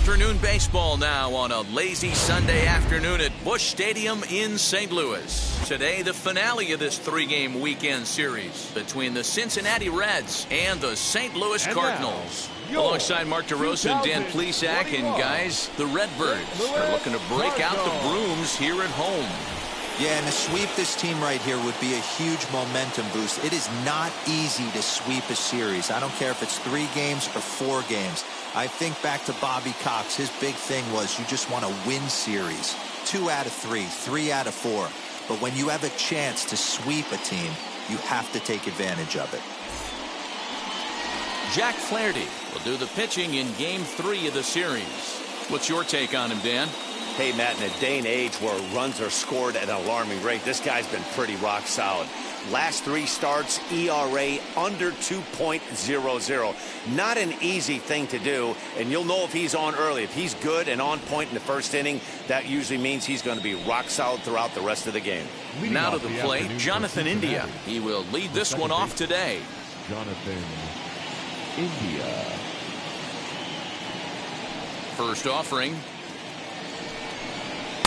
Afternoon baseball now on a lazy Sunday afternoon at Busch Stadium in St. Louis. Today, the finale of this three-game weekend series between the Cincinnati Reds and the St. Louis Cardinals. Alongside Mark DeRosa and Dan Plesac, and guys, the Redbirds are looking to break out the brooms here at home. Yeah, and to sweep this team right here would be a huge momentum boost. It is not easy to sweep a series. I don't care if it's 3 games or 4 games. I think back to Bobby Cox. His big thing was you just want to win series. 2 out of 3, 3 out of 4. But when you have a chance to sweep a team, you have to take advantage of it. Jack Flaherty will do the pitching in Game 3 of the series. What's your take on him, Dan? Hey, Matt, in a day and age where runs are scored at an alarming rate, this guy's been pretty rock solid. Last 3 starts, ERA under 2.00. Not an easy thing to do, and you'll know if he's on early. If he's good and on point in the first inning, that usually means he's going to be rock solid throughout the rest of the game. Now to the plate, Jonathan India. He will lead this one off today. Jonathan India. First offering.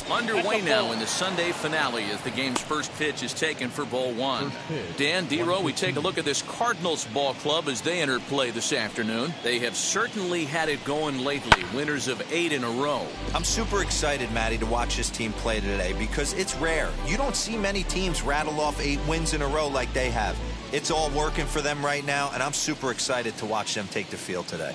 Underway now in the Sunday finale as the game's first pitch is taken for ball 1. Dan, D-Row, we take a look at this Cardinals ball club as they enter play this afternoon. They have certainly had it going lately, winners of 8 in a row. I'm super excited, Matty, to watch this team play today because it's rare. You don't see many teams rattle off 8 wins in a row like they have. It's all working for them right now, and I'm super excited to watch them take the field today.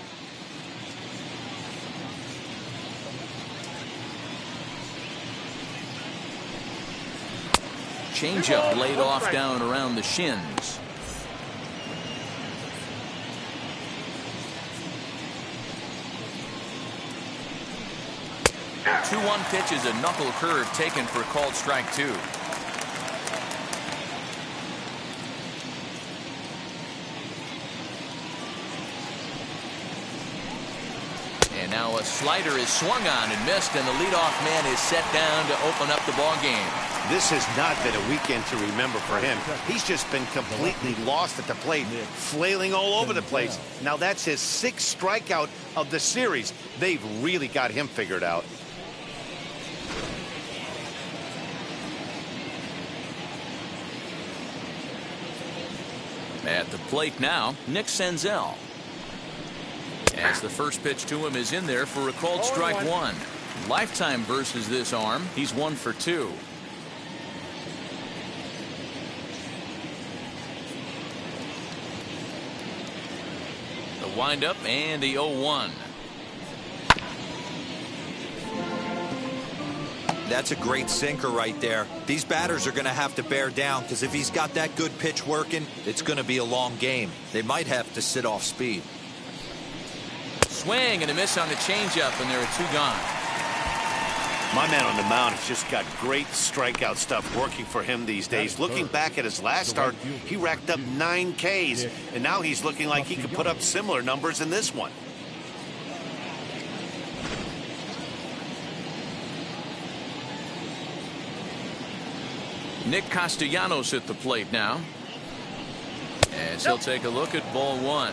Changeup laid off down around the shins. Two 1 pitch is a knuckle curve taken for called strike 2. And now a slider is swung on and missed, and the leadoff man is set down to open up the ball game. This has not been a weekend to remember for him. He's just been completely lost at the plate, flailing all over the place. Now that's his 6th strikeout of the series. They've really got him figured out. At the plate now, Nick Senzel. As the first pitch to him is in there for a called strike 1. Lifetime versus this arm. He's 1 for 2. The windup and the 0-1. That's a great sinker right there. These batters are going to have to bear down because if he's got that good pitch working, it's going to be a long game. They might have to sit off speed. Swing and a miss on the changeup, and there are 2 gone. My man on the mound has just got great strikeout stuff working for him these days. Looking back at his last start, he racked up 9 Ks, and now he's looking like he could put up similar numbers in this one. Nick Castellanos at the plate now. As he'll take a look at ball 1.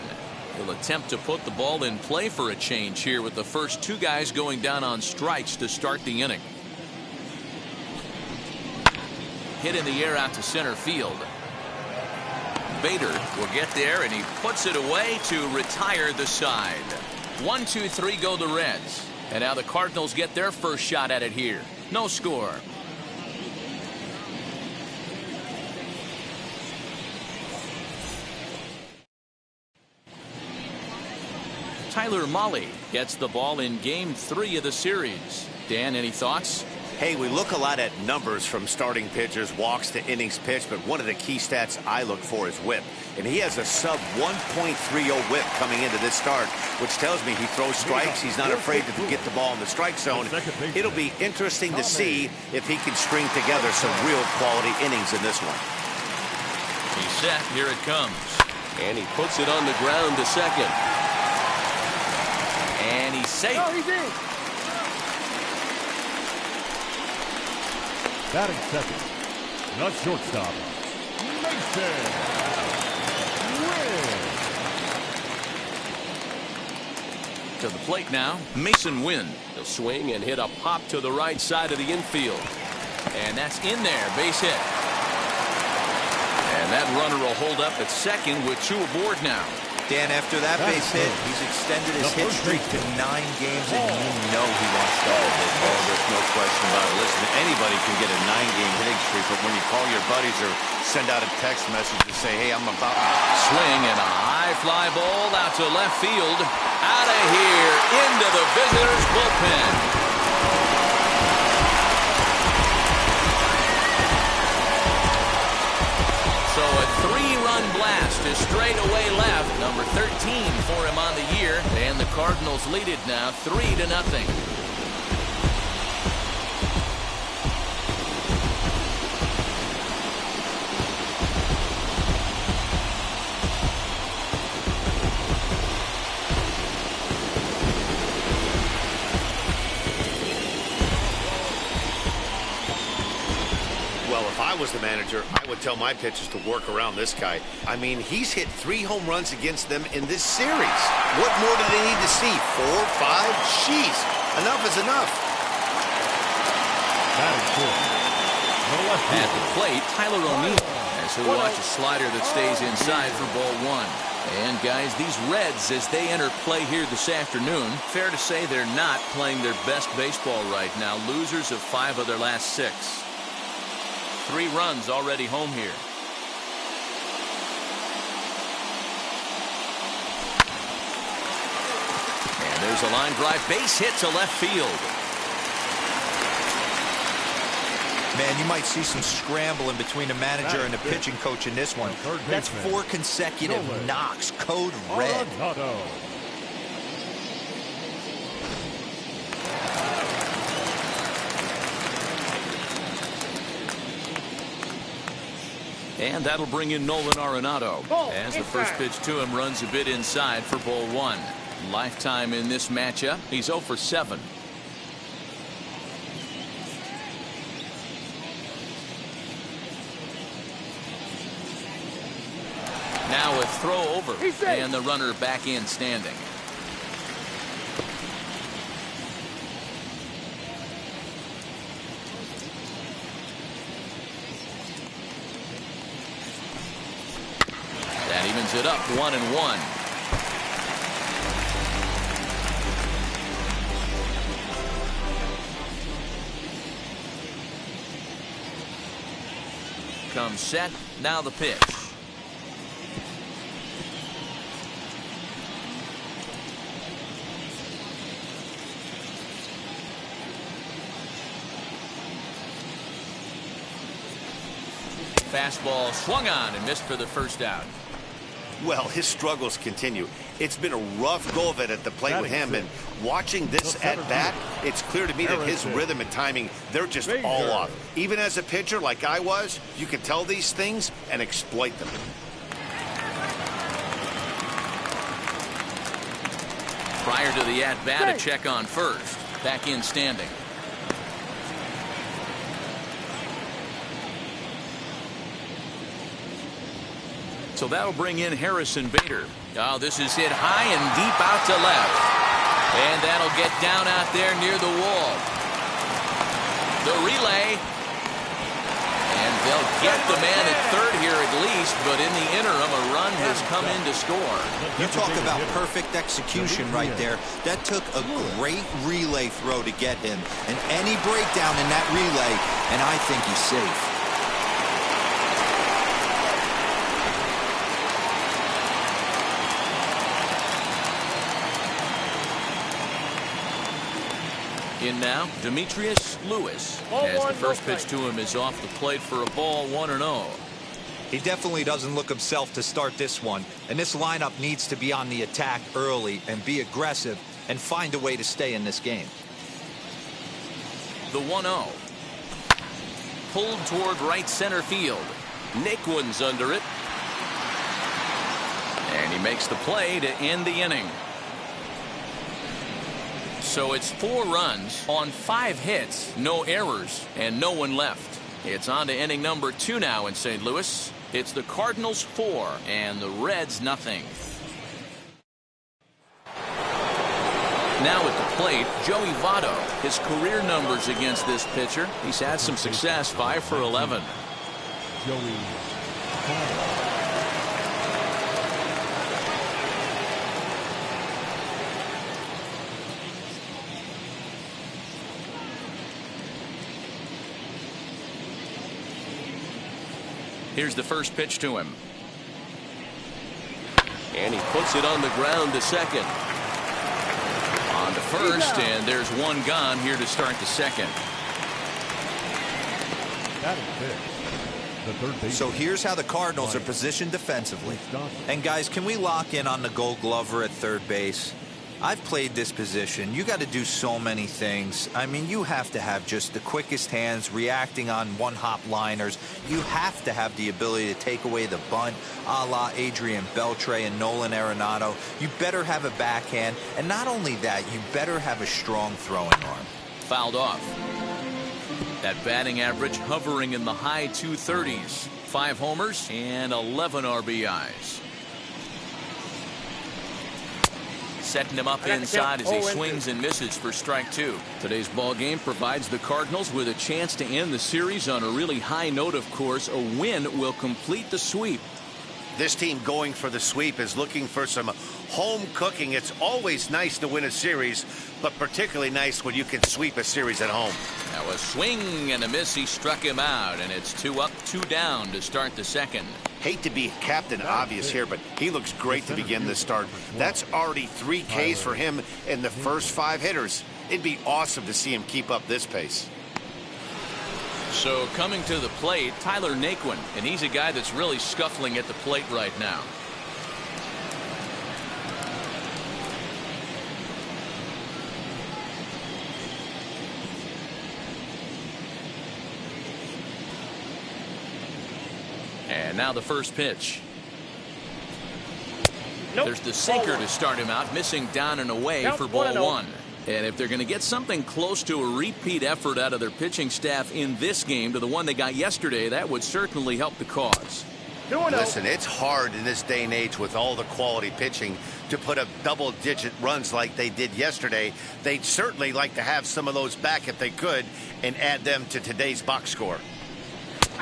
He'll attempt to put the ball in play for a change here with the first 2 guys going down on strikes to start the inning. Hit in the air out to center field. Bader will get there, and he puts it away to retire the side. 1, 2, 3 go the Reds. And now the Cardinals get their first shot at it here. No score. Tyler Mahle gets the ball in Game 3 of the series. Dan, any thoughts? Hey, we look a lot at numbers from starting pitchers, walks to innings pitched, but one of the key stats I look for is whip. And he has a sub 1.30 whip coming into this start, which tells me he throws strikes. He's not afraid to get the ball in the strike zone. It'll be interesting to see if he can string together some real quality innings in this one. He's set. Here it comes. And he puts it on the ground to second. And he's safe. Oh, he's in. Batting second, the shortstop, Mason Wynn. To the plate now, Mason Wynn. He'll swing and hit a pop to the right side of the infield. And that's in there, base hit. And that runner will hold up at second with 2 aboard now. Dan, after that base hit, he's extended his hit streak to 9 games, and you know he wants to double it. Oh, there's no question about it. Listen, anybody can get a 9-game hitting streak, but when you call your buddies or send out a text message to say, hey, I'm about to swing and a high fly ball out to left field. Out of here, into the visitors' bullpen. So a 3-run blast to straightaway left, number 13 for him on the year, and the Cardinals lead it now 3-0. If I was the manager, I would tell my pitchers to work around this guy. I mean, he's hit 3 home runs against them in this series. What more do they need to see? 4, 5? Jeez, enough is enough. At the plate, Tyler O'Neill, as he'll watch a slider that stays inside for ball 1. And guys, these Reds, as they enter play here this afternoon, fair to say they're not playing their best baseball right now. Losers of 5 of their last 6. 3 runs already home here. And there's a line drive, base hit to left field. Man, you might see some scrambling between the manager and the pitching coach in this one. That's 4 consecutive knocks, code red. And that'll bring in Nolan Arenado as the first pitch to him runs a bit inside for ball 1. Lifetime in this matchup, he's 0 for 7. Now a throw over and the runner back in standing. That evens it up 1-1. Comes set, now the pitch. Fastball swung on and missed for the first out. Well, his struggles continue. It's been a rough go of it at the plate with him, and watching this at bat, it's clear to me that his rhythm and timing, they're just all off. Even as a pitcher like I was, you can tell these things and exploit them. Prior to the at-bat, a check on first. Back in standing. So that'll bring in Harrison Bader. Oh, this is hit high and deep out to left. And that'll get down out there near the wall. The relay. And they'll get the man at third here at least, but in the interim, a run has come in to score. You talk about perfect execution right there. That took a great relay throw to get him. And any breakdown in that relay, and I think he's safe. In now, Demetrius Lewis, as the first pitch to him is off the plate for a ball 1-0. He definitely doesn't look himself to start this one, and this lineup needs to be on the attack early and be aggressive and find a way to stay in this game. The 1-0. Pulled toward right center field. Naquin's under it. And he makes the play to end the inning. So it's 4 runs on 5 hits, no errors, and no one left. It's on to inning number 2 now in St. Louis. It's the Cardinals 4 and the Reds nothing. Now at the plate, Joey Votto. His career numbers against this pitcher, he's had some success, 5 for 11. Joey Votto. Here's the first pitch to him. And he puts it on the ground to second. On to first, and there's one gone here to start the second. That is it. The third base. So here's how the Cardinals are positioned defensively. And guys, can we lock in on the Gold Glover at third base? I've played this position. You got to do so many things. I mean, you have to have just the quickest hands, reacting on one-hop liners. You have to have the ability to take away the bunt, a la Adrian Beltre and Nolan Arenado. You better have a backhand. And not only that, you better have a strong throwing arm. Fouled off. That batting average hovering in the high 230s. 5 homers and 11 RBIs. Setting him up inside as he swings and misses for strike 2. Today's ball game provides the Cardinals with a chance to end the series on a really high note, of course. A win will complete the sweep. This team going for the sweep is looking for some home cooking. It's always nice to win a series, but particularly nice when you can sweep a series at home. Now a swing and a miss. He struck him out, and it's 2 up, 2 down to start the second. Hate to be Captain Obvious here, but he looks great to begin this start. That's already 3 Ks for him in the first 5 hitters. It'd be awesome to see him keep up this pace. So coming to the plate, Tyler Naquin, and he's a guy that's really scuffling at the plate right now. And now the first pitch. There's the sinker to start him out, missing down and away for ball 1. And if they're going to get something close to a repeat effort out of their pitching staff in this game to the one they got yesterday, that would certainly help the cause. Listen, it's hard in this day and age with all the quality pitching to put up double-digit runs like they did yesterday. They'd certainly like to have some of those back if they could and add them to today's box score.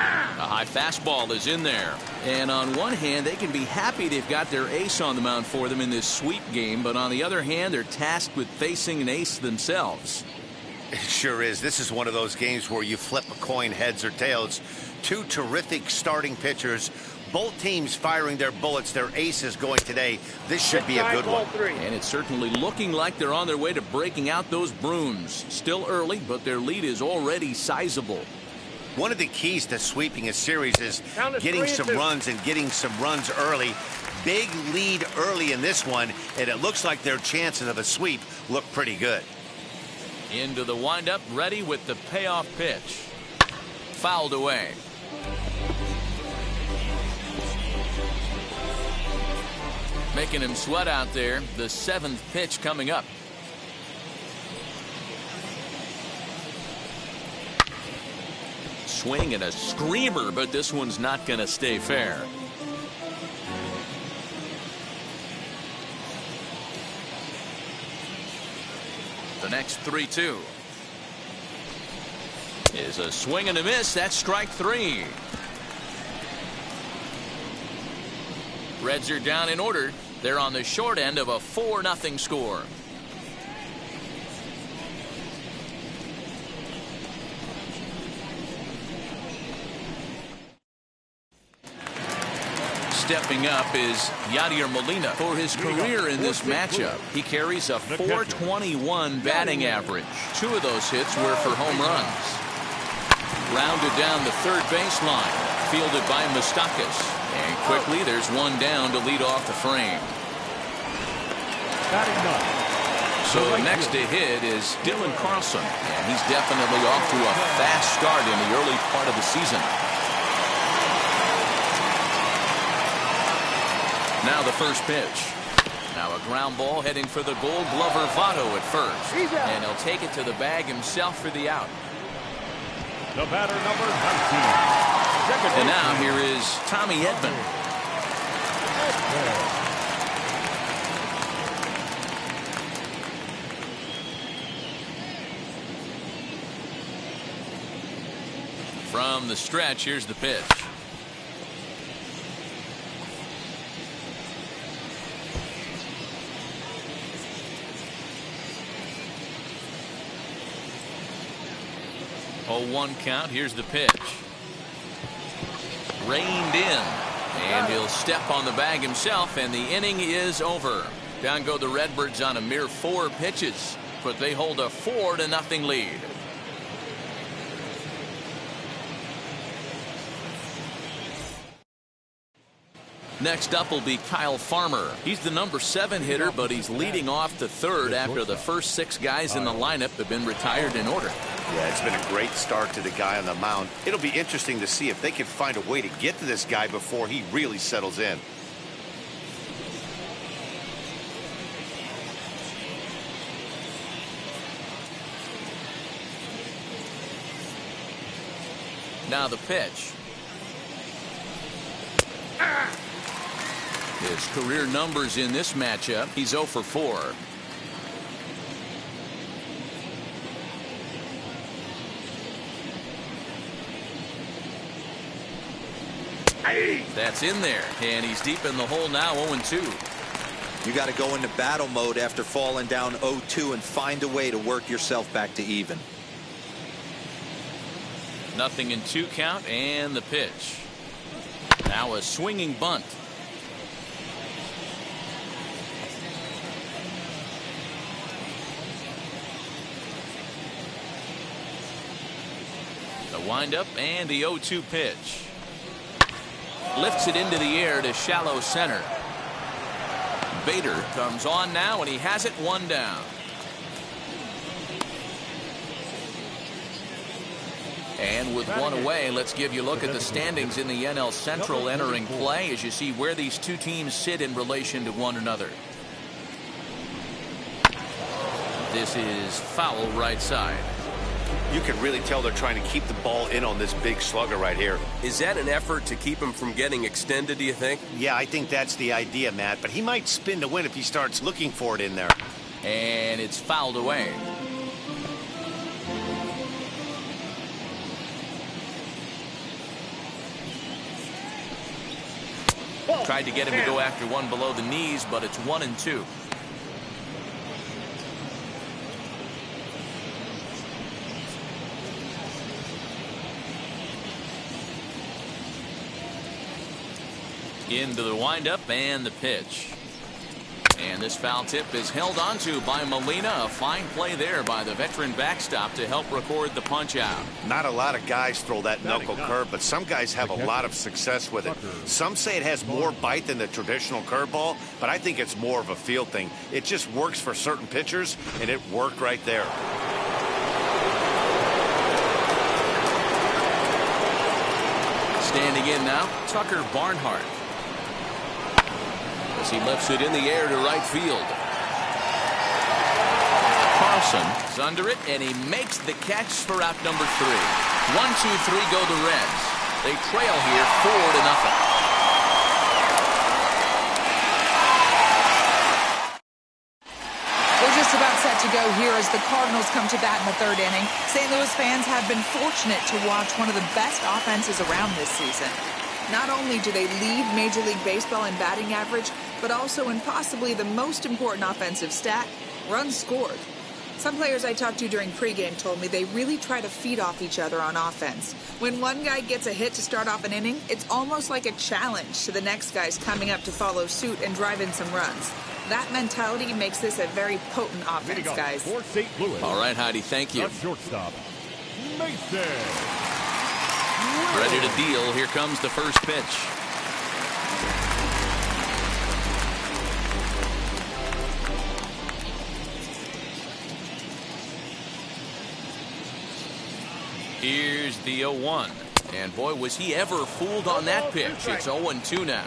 A high fastball is in there. And on one hand, they can be happy they've got their ace on the mound for them in this sweep game. But on the other hand, they're tasked with facing an ace themselves. It sure is. This is one of those games where you flip a coin heads or tails. 2 terrific starting pitchers. Both teams firing their bullets. Their aces going today. This should be a good one. And it's certainly looking like they're on their way to breaking out those Bruins. Still early, but their lead is already sizable. One of the keys to sweeping a series is getting some runs and getting some runs early. Big lead early in this one, and it looks like their chances of a sweep look pretty good. Into the windup, ready with the payoff pitch. Fouled away. Making him sweat out there. The 7th pitch coming up. Swing and a screamer, but this one's not going to stay fair. The next 3-2 is a swing and a miss. That's strike 3. Reds are down in order. They're on the short end of a 4-0 score. Stepping up is Yadier Molina. For his career in this matchup, he carries a .421 batting average. 2 of those hits were for home runs. Rounded down the third baseline, fielded by Moustakas. And quickly, there's one down to lead off the frame. So next to hit is Dylan Carlson. And he's definitely off to a fast start in the early part of the season. Now the first pitch. Now a ground ball heading for the Gold Glover Votto at first. And he'll take it to the bag himself for the out. The batter, number 19. And now here is Tommy Edman. From the stretch, here's the pitch. Oh, 1 count. Here's the pitch. Reined in. And he'll step on the bag himself, and the inning is over. Down go the Redbirds on a mere 4 pitches, but they hold a 4-0 lead. Next up will be Kyle Farmer. He's the number 7 hitter, but he's leading off the 3rd after the first 6 guys in the lineup have been retired in order. Yeah, it's been a great start to the guy on the mound. It'll be interesting to see if they can find a way to get to this guy before he really settles in. Now the pitch. His career numbers in this matchup, he's 0 for 4. That's in there, and he's deep in the hole now, 0-2. You got to go into battle mode after falling down 0-2 and find a way to work yourself back to even. 0-2 count, and the pitch. Now a swinging bunt. The windup and the 0-2 pitch. Lifts it into the air to shallow center. Bader comes on now, and he has it 1 down. And with 1 away, let's give you a look at the standings in the NL Central entering play as you see where these 2 teams sit in relation to one another. This is foul right side. You can really tell they're trying to keep the ball in on this big slugger right here. Is that an effort to keep him from getting extended, do you think? Yeah, I think that's the idea, Matt. But he might spin to win if he starts looking for it in there. And it's fouled away. Tried to get him to go after one below the knees, but it's 1-2. Into the windup and the pitch. And this foul tip is held onto by Molina. A fine play there by the veteran backstop to help record the punch out. Not a lot of guys throw that knuckle curve, but some guys have a lot of success with it. Some say it has more bite than the traditional curveball, but I think it's more of a feel thing. It just works for certain pitchers, and it worked right there. Standing in now, Tucker Barnhart. As he lifts it in the air to right field. Carlson is under it, and he makes the catch for out number 3. 1-2-3 go the Reds. They trail here 4-0. We're just about set to go here as the Cardinals come to bat in the 3rd inning. St. Louis fans have been fortunate to watch one of the best offenses around this season. Not only do they lead Major League Baseball in batting average, but also in possibly the most important offensive stat, runs scored. Some players I talked to during pregame told me they really try to feed off each other on offense. When one guy gets a hit to start off an inning, it's almost like a challenge to the next guys coming up to follow suit and drive in some runs. That mentality makes this a very potent offense, guys. For St. Louis. All right, Heidi, thank you. Shortstop, Mason. Ready to deal. Here comes the first pitch. Here's the 0-1. And boy, was he ever fooled on that pitch. It's 0-2 now.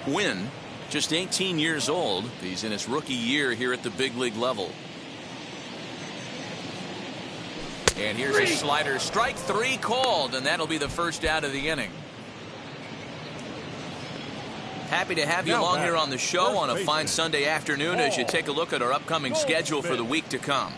Quinn, just 18 years old. He's in his rookie year here at the big league level. And here's a slider. Strike 3 called, and that'll be the first out of the inning. Happy to have you along here on the show on a fine Sunday afternoon as you take a look at our upcoming schedule for the week to come.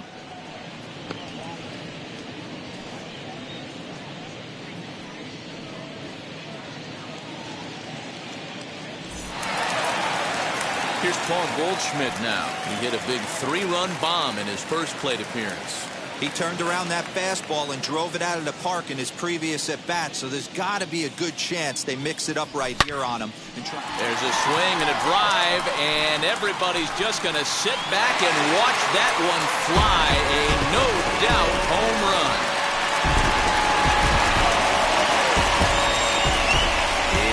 Here's Paul Goldschmidt now. He hit a big 3-run bomb in his first plate appearance. He turned around that fastball and drove it out of the park in his previous at-bat, so there's got to be a good chance they mix it up right here on him. There's a swing and a drive, and everybody's just going to sit back and watch that one fly. A no-doubt home run.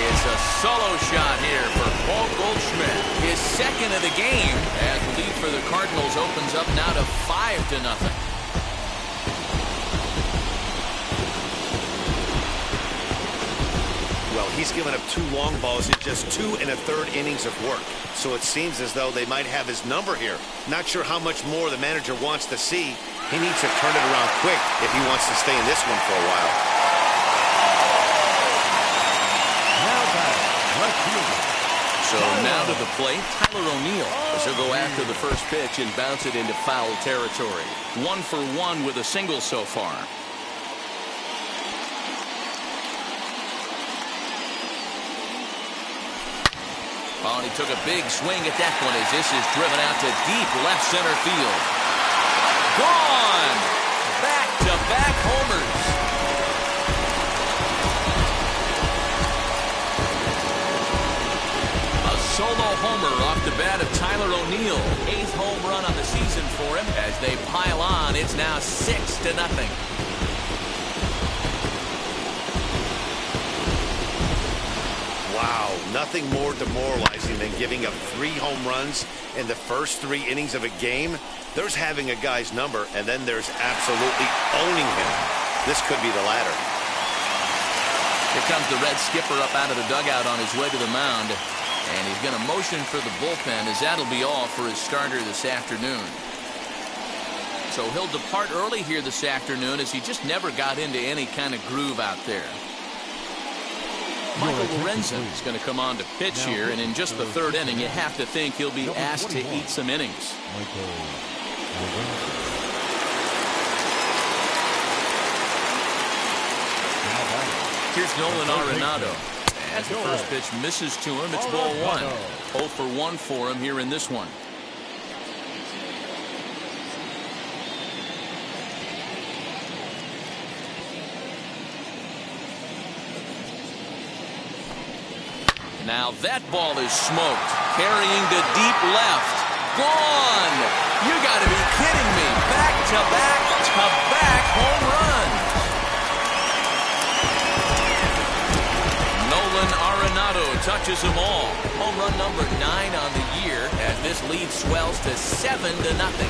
It's a solo shot here for Paul Goldschmidt. His second of the game, as the lead for the Cardinals opens up now to 5-0. Well, he's given up 2 long balls in just 2 1/3 innings of work. So it seems as though they might have his number here. Not sure how much more the manager wants to see. He needs to turn it around quick if he wants to stay in this one for a while. So now to the plate, Tyler O'Neill, as he'll go after the first pitch and bounce it into foul territory. 1 for 1 with a single so far. Oh, and he took a big swing at that one as this is driven out to deep left center field. Gone! Back-to-back homers. A solo homer off the bat of Tyler O'Neill. 8th home run on the season for him. As they pile on, it's now 6-0. Wow, nothing more demoralizing than giving up 3 home runs in the first 3 innings of a game. There's having a guy's number, and then there's absolutely owning him. This could be the latter. Here comes the Red skipper up out of the dugout on his way to the mound. And he's going to motion for the bullpen, as that'll be all for his starter this afternoon. So he'll depart early here this afternoon, as he just never got into any kind of groove out there. Michael Lorenzen is going to come on to pitch here, and in just the 3rd inning, you have to think he'll be asked to eat some innings. Here's Nolan Arenado. As the first pitch misses to him, it's ball 1. 0 for 1 for him here in this one. Now that ball is smoked, carrying to deep left. Gone! You got to be kidding me. Back-to-back home run. Nolan Arenado touches them all. Home run number 9 on the year, as this lead swells to 7-0.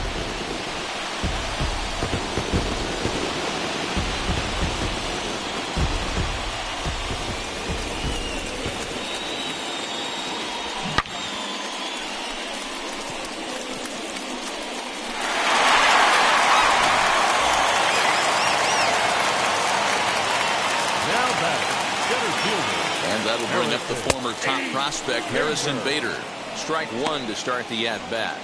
That'll bring up the former top prospect Harrison Bader. Strike 1 to start the at-bat.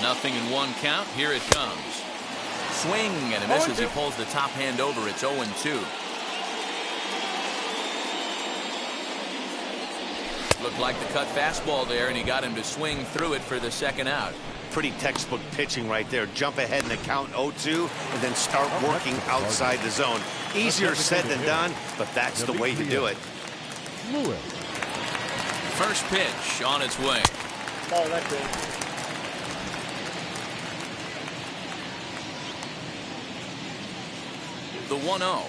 Nothing in 1 count. Here it comes. Swing and a miss as he pulls the top hand over. It's 0-2. Looked like the cut fastball there, and he got him to swing through it for the 2nd out. Pretty textbook pitching right there. Jump ahead in the count 0-2 and then start working outside the zone. Easier said than done, but that's the way to do it. First pitch on its way. Oh, that's it. The 1-0.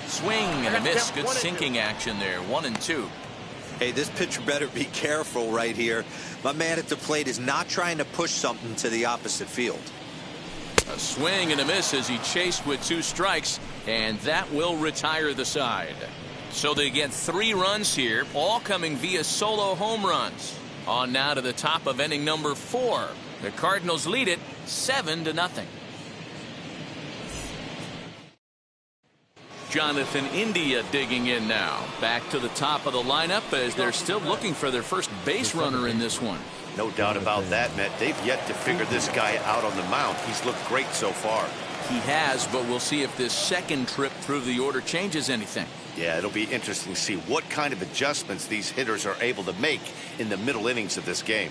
Swing and a miss. Good sinking action there. 1-2. Hey, this pitcher better be careful right here. My man at the plate is not trying to push something to the opposite field. A swing and a miss as he chased with 2 strikes, and that will retire the side. So they get 3 runs here, all coming via solo home runs. On now to the top of inning number 4. The Cardinals lead it 7-0. Jonathan India digging in now. Back to the top of the lineup as they're still looking for their first base runner in this one. No doubt about that, Matt. They've yet to figure this guy out on the mound. He's looked great so far. He has, but we'll see if this second trip through the order changes anything. Yeah, it'll be interesting to see what kind of adjustments these hitters are able to make in the middle innings of this game.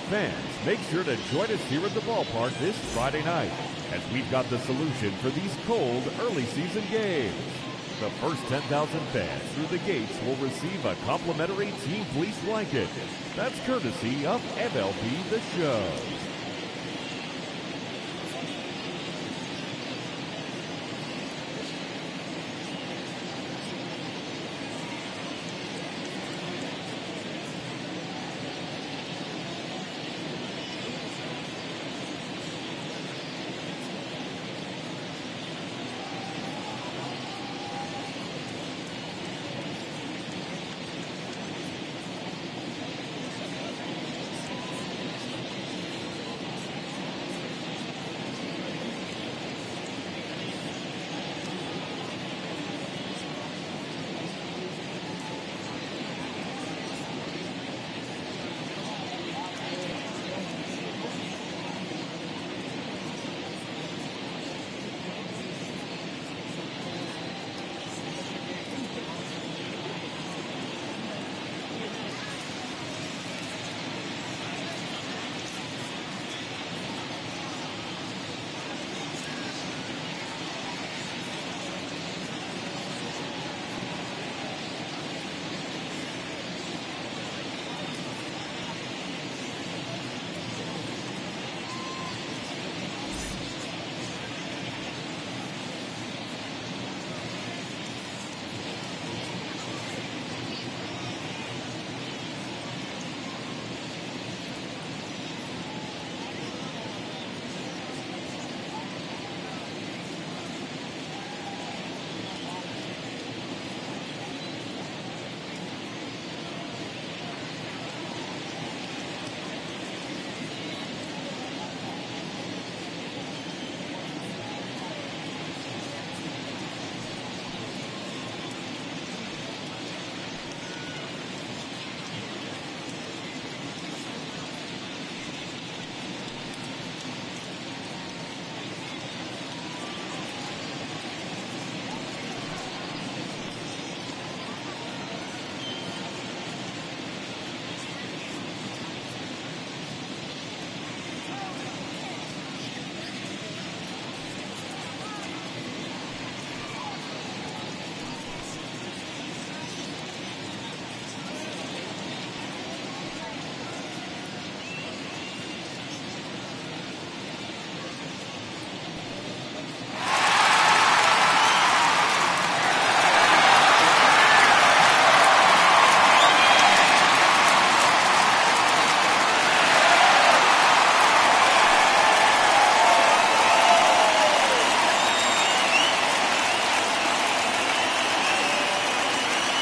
Fans, make sure to join us here at the ballpark this Friday night as we've got the solution for these cold early season games. The first 10,000 fans through the gates will receive a complimentary Team Fleece blanket. That's courtesy of MLB The Show.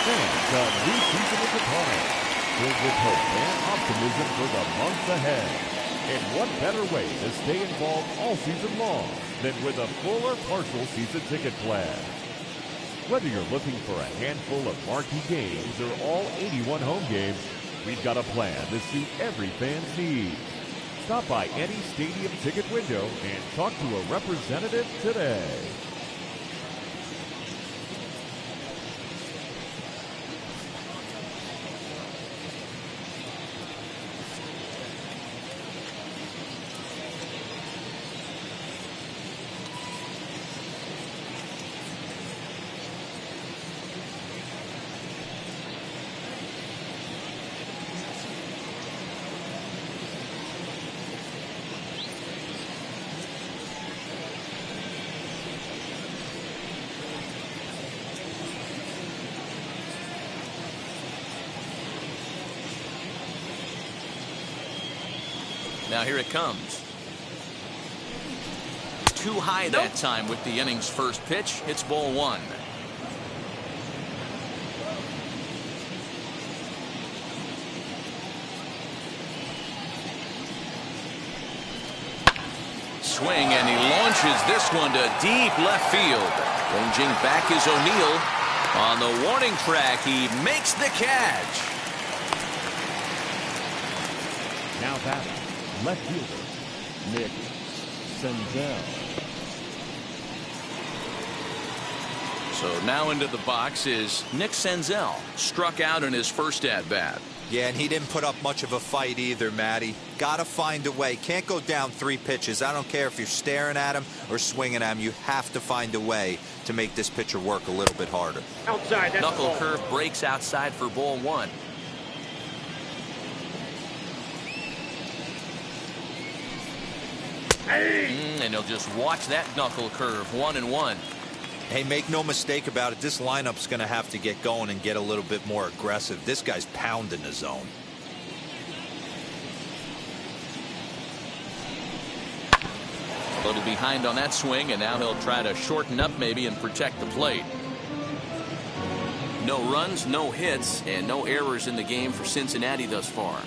Fans, a new season is upon us, filled with hope and optimism for the months ahead. And what better way to stay involved all season long than with a full or partial season ticket plan? Whether you're looking for a handful of marquee games or all 81 home games, we've got a plan to suit every fan's needs. Stop by any stadium ticket window and talk to a representative today. Now here it comes. Too high that time with the inning's first pitch. It's ball one. Swing, and he launches this one to deep left field. Ranging back is O'Neill. On the warning track, he makes the catch. Now batting, left fielder, Nick Senzel. So now into the box is Nick Senzel. Struck out in his first at-bat. Yeah, and he didn't put up much of a fight either, Matty. Got to find a way. Can't go down 3 pitches. I don't care if you're staring at him or swinging at him. You have to find a way to make this pitcher work a little bit harder. Outside, that's Knuckle curve breaks outside for ball one. And he'll just watch that knuckle curve. 1-1. Hey, make no mistake about it. This lineup's going to have to get going and get a little bit more aggressive. This guy's pounding the zone. A little behind on that swing, and now he'll try to shorten up maybe and protect the plate. No runs, no hits, and no errors in the game for Cincinnati thus far.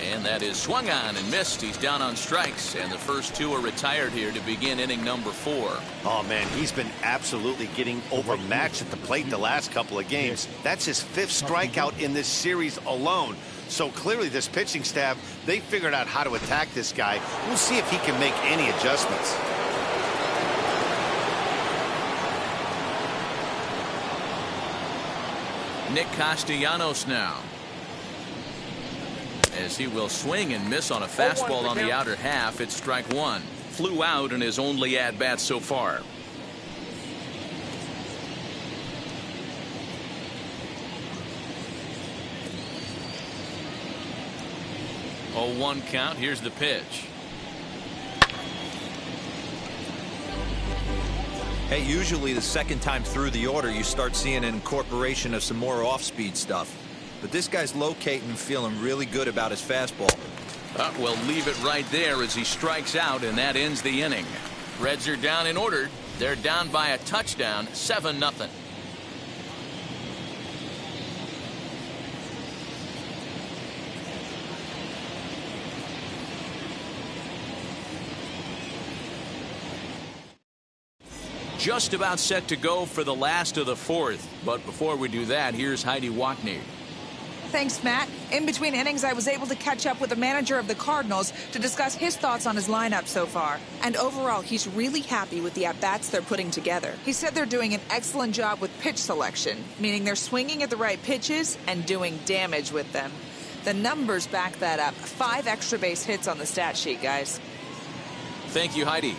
And that is swung on and missed. He's down on strikes, and the first 2 are retired here to begin inning number 4. Oh, man, he's been absolutely getting overmatched at the plate the last couple of games. That's his 5th strikeout in this series alone. So clearly this pitching staff, they figured out how to attack this guy. We'll see if he can make any adjustments. Nick Castellanos now, as he will swing and miss on a fastball on the outer half. It's strike 1. Flew out in his only at-bat so far. Oh, 1 count. Here's the pitch. Hey, usually the second time through the order, you start seeing an incorporation of some more off-speed stuff. But this guy's locating and feeling really good about his fastball. We'll leave it right there as he strikes out, and that ends the inning. Reds are down in order. They're down by a touchdown, 7-0. Just about set to go for the last of the 4th. But before we do that, here's Heidi Wackney. Thanks, Matt. In between innings, I was able to catch up with the manager of the Cardinals to discuss his thoughts on his lineup so far. And overall, he's really happy with the at-bats they're putting together. He said they're doing an excellent job with pitch selection, meaning they're swinging at the right pitches and doing damage with them. The numbers back that up. 5 extra base hits on the stat sheet, guys. Thank you, Heidi.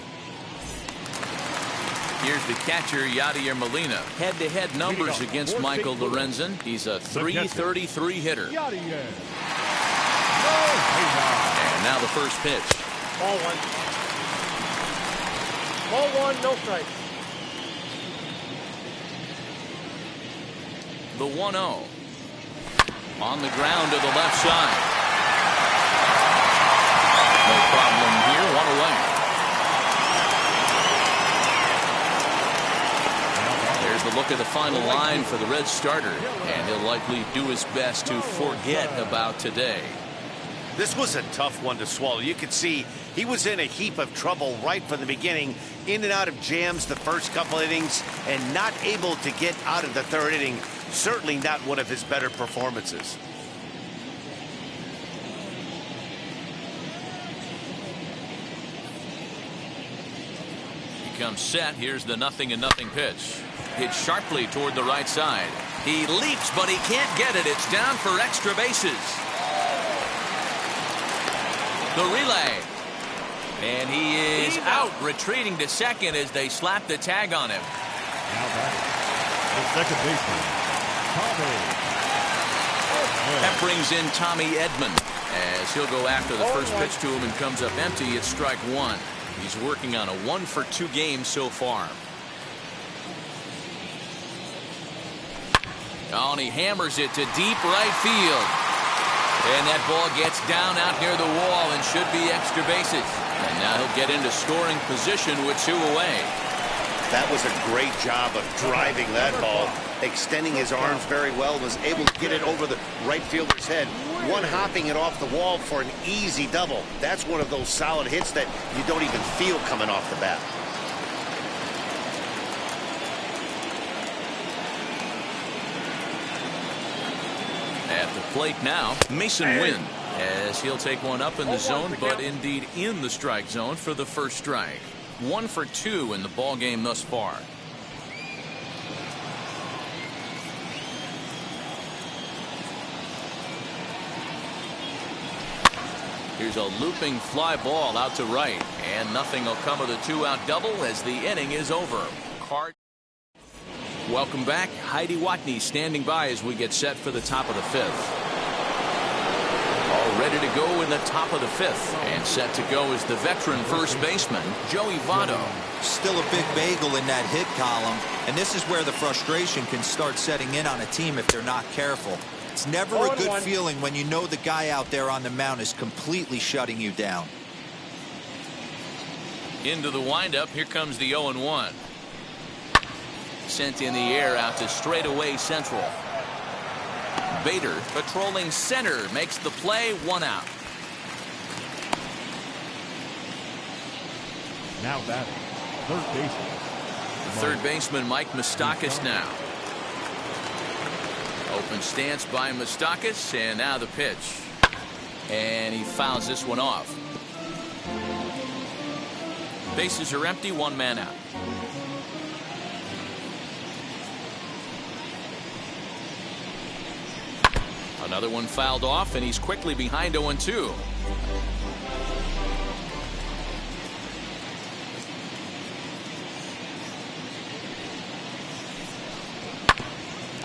Here's the catcher, Yadier Molina. Head-to-head numbers against Michael Lorenzen. He's a .333 hitter. And now the first pitch. Ball 1. Ball 1, no strike. The 1-0. On the ground to the left side. No problem here. 1 away. look at the final line for the Reds starter, and he'll likely do his best to forget about today. This was a tough one to swallow. You could see he was in a heap of trouble right from the beginning, in and out of jams the first couple innings, and not able to get out of the third inning. Certainly not one of his better performances. He comes set. Here's the 0-0 pitch. Hit sharply toward the right side. He leaps, but he can't get it. It's down for extra bases. The relay. And he is out, retreating to second as they slap the tag on him. Now back. The second baseman, Tommy. That brings in Tommy Edman as he'll go after the first pitch to him and comes up empty. It's strike one. He's working on a 1-for-2 game so far. Oh, and he hammers it to deep right field. And that ball gets down out near the wall and should be extra bases. And now he'll get into scoring position with 2 away. That was a great job of driving that ball, extending his arms very well, was able to get it over the right fielder's head, one-hopping it off the wall for an easy double. That's one of those solid hits that you don't even feel coming off the bat. At the plate now, Mason Wynn, as he'll take one up in the zone, but indeed in the strike zone for the first strike. 1 for 2 in the ball game thus far. Here's a looping fly ball out to right, and nothing will come of the 2-out double as the inning is over. Welcome back. Heidi Watney standing by as we get set for the top of the 5th. All ready to go in the top of the 5th. And set to go is the veteran first baseman, Joey Votto. Still a big bagel in that hit column. And this is where the frustration can start setting in on a team if they're not careful. It's never a good feeling when you know the guy out there on the mound is completely shutting you down. Into the windup. Here comes the 0-1. Sent in the air out to straightaway central. Bader patrolling center makes the play. 1 out. Now batting, third baseman. Third baseman Mike Moustakas now. Open stance by Moustakas, and now the pitch. And he fouls this one off. Bases are empty, 1 man out. Another one fouled off, and he's quickly behind 0-2.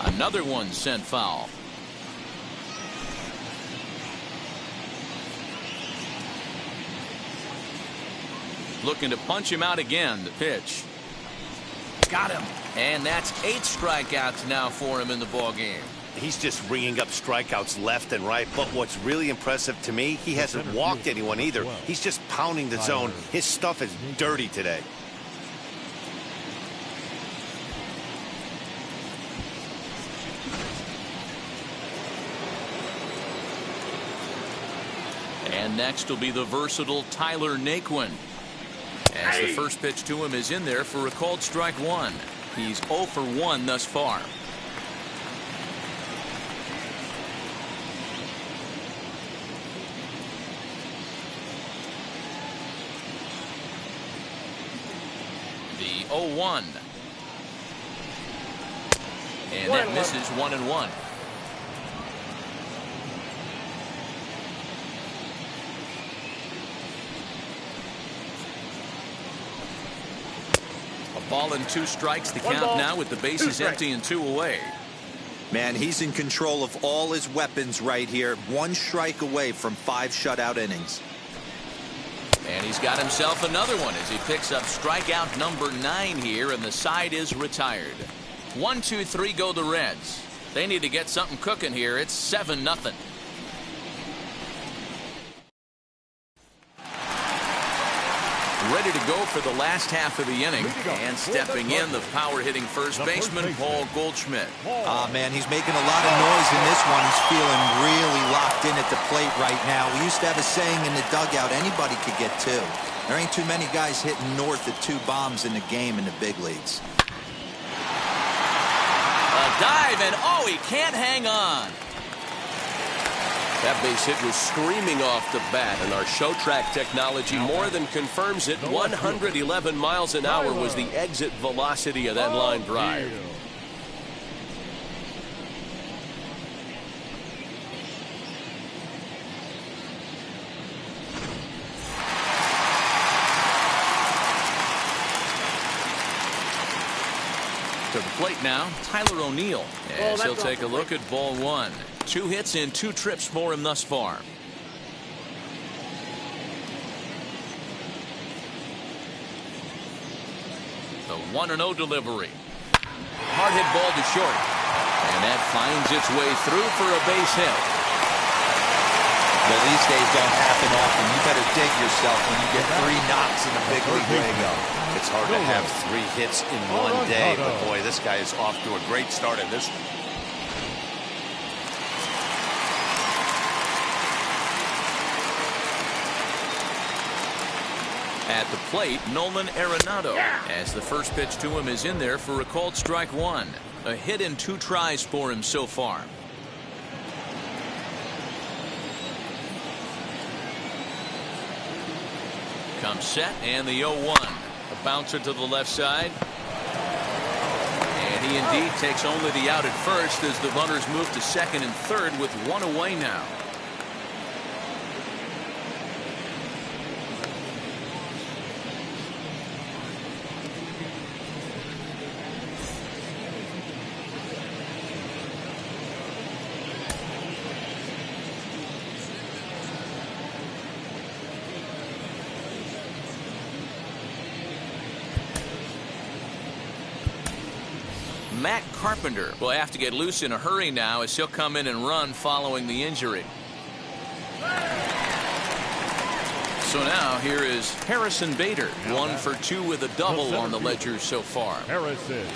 Another one sent foul. Looking to punch him out again. The pitch. Got him. And that's 8 strikeouts now for him in the ball game. He's just ringing up strikeouts left and right. But what's really impressive to me, he hasn't walked anyone either. He's just pounding the zone. His stuff is dirty today. And next will be the versatile Tyler Naquin. As the first pitch to him is in there for a called strike 1. He's 0 for 1 thus far. The 0-1. And that misses 1-1. A ball and 2 strikes. The count now with the bases empty and 2 away. Man, he's in control of all his weapons right here. 1 strike away from 5 shutout innings. And he's got himself another one as he picks up strikeout number 9 here, and the side is retired. 1, 2, 3 go the Reds. They need to get something cooking here. It's 7-0. ready to go for the last half of the inning. And stepping in, the power-hitting first baseman, Paul Goldschmidt. Oh, man, he's making a lot of noise in this one. He's feeling really locked in at the plate right now. We used to have a saying in the dugout, anybody could get two. There ain't too many guys hitting north of 2 bombs in the game in the big leagues. A dive, and oh, he can't hang on. That base hit was screaming off the bat, and our show track technology more than confirms it. 111 miles an hour was the exit velocity of that line drive. To the plate now, Tyler O'Neill, as he'll take a look at ball 1. 2 hits in 2 trips for him thus far. The 1-0 delivery. Hard hit ball to short. And that finds its way through for a base hit. Well, these days don't happen often. You better dig yourself when you get 3 knocks in a big league window. It's hard to have 3 hits in one day, but boy, this guy is off to a great start in this one. At the plate, Nolan Arenado, as the first pitch to him is in there for a called strike 1. A hit in 2 tries for him so far. Comes set, and the 0-1. A bouncer to the left side. And he indeed takes only the out at first as the runners move to second and third with 1 away now. Matt Carpenter will have to get loose in a hurry now as he'll come in and run following the injury. So now here is Harrison Bader, 1 for 2 with a double on the ledger so far. Harrison.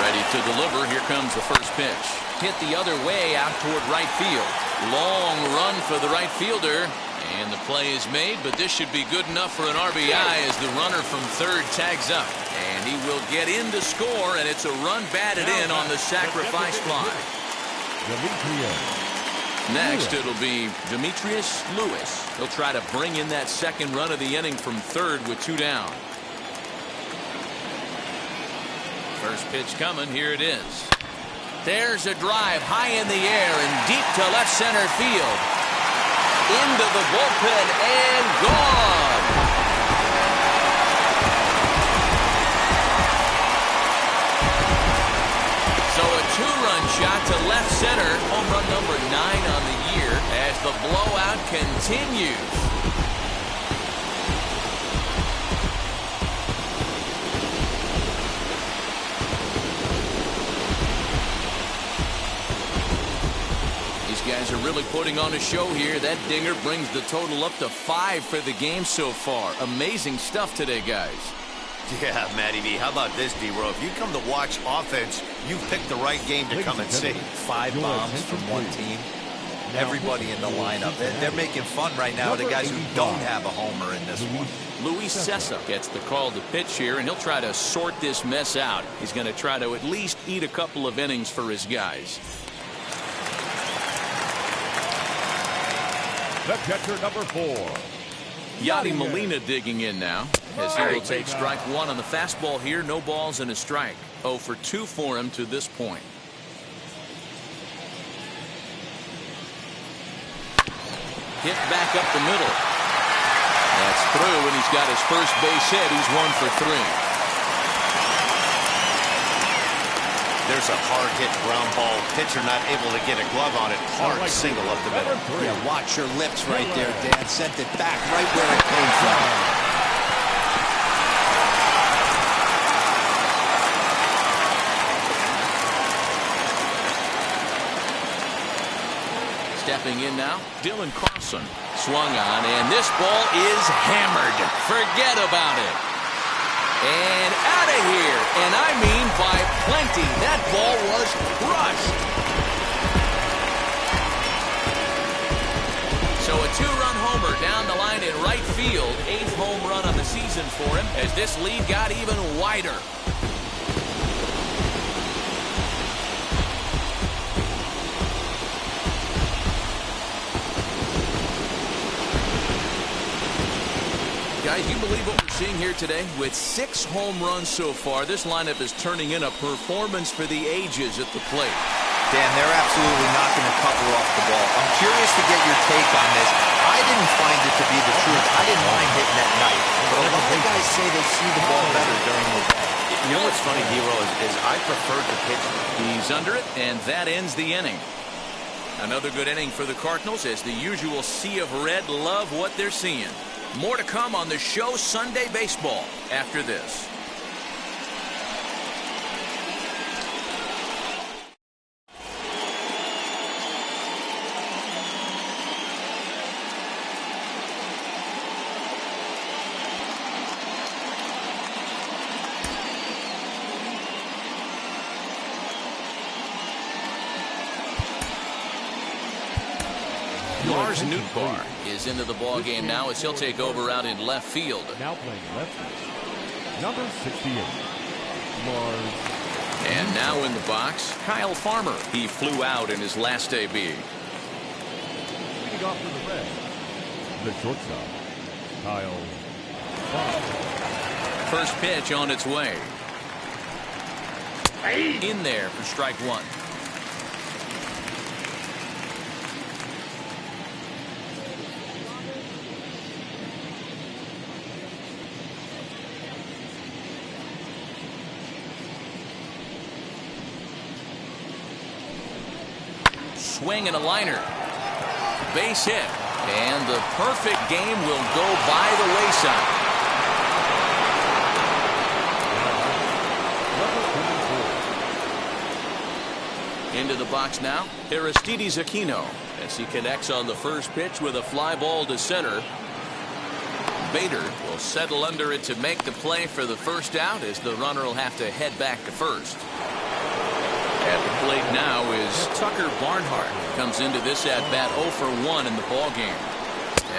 Ready to deliver. Here comes the first pitch. Hit the other way out toward right field. Long run for the right fielder. And the play is made, but this should be good enough for an RBI as the runner from third tags up. And he will get in to score, and it's a run batted in on the sacrifice fly. Next, it'll be Demetrius Lewis. He'll try to bring in that second run of the inning from third with 2 down. First pitch coming. Here it is. There's a drive high in the air and deep to left center field. Into the bullpen and gone. So a 2-run shot to left center. Home run number 9 on the year as the blowout continues. Guys are really putting on a show here. That dinger brings the total up to 5 for the game so far. Amazing stuff today, guys. Yeah, Matty B. How about this, D-Row? If you come to watch offense, you've picked the right game to come and see. 5 bombs from one team. Everybody in the lineup. They're making fun right now of the guys who don't have a homer in this one. Luis Cessa gets the call to pitch here, and he'll try to sort this mess out. He's going to try to at least eat a couple of innings for his guys. The catcher, number 4. Yadi Molina digging in now as he will take strike 1 on the fastball here. No balls and a strike. 0 for 2 for him to this point. Hit back up the middle. That's through, and he's got his first base hit. He's 1 for 3. There's a hard hit ground ball. Pitcher not able to get a glove on it. Hard single up the middle. Yeah, watch your lips right there, Dan. Sent it back right where it came from. Stepping in now, Dylan Carlson. Swung on, and this ball is hammered. Forget about it. And out of here. And I mean by plenty. That ball was crushed. So a two-run homer down the line in right field. 8th home run on the season for him as this lead got even wider. Guys, you believe what we're seeing here today? With 6 home runs so far, this lineup is turning in a performance for the ages at the plate. Dan, they're absolutely knocking the cover off the ball. I'm curious to get your take on this. I didn't find it to be the truth. I didn't mind hitting at night. But a lot of guys say they see the ball better during the day. You know what's funny, Hero, is I preferred the pitch. He's under it, and that ends the inning. Another good inning for the Cardinals as the usual sea of red love what they're seeing. More to come on the show Sunday Baseball after this. Lars Nootbaar is into the ball game now as he'll take over out in left field. Now playing left field, number 68, Lars. And now in the box, Kyle Farmer. He flew out in his last AB. Leading off for the Reds, the shortstop, Kyle Farmer. First pitch on its way. In there for strike one. Swing and a liner. Base hit. And the perfect game will go by the wayside. Into the box now, Aristides Aquino as he connects on the first pitch with a fly ball to center. Bader will settle under it to make the play for the first out as the runner will have to head back to first. At the plate now is Tucker Barnhart. Comes into this at-bat 0 for 1 in the ball game.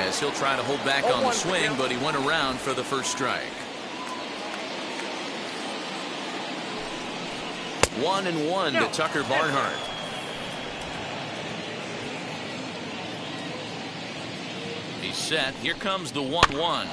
As he'll try to hold back on the swing, but he went around for the first strike. 1-1 to Tucker Barnhart. He's set. Here comes the 1-1.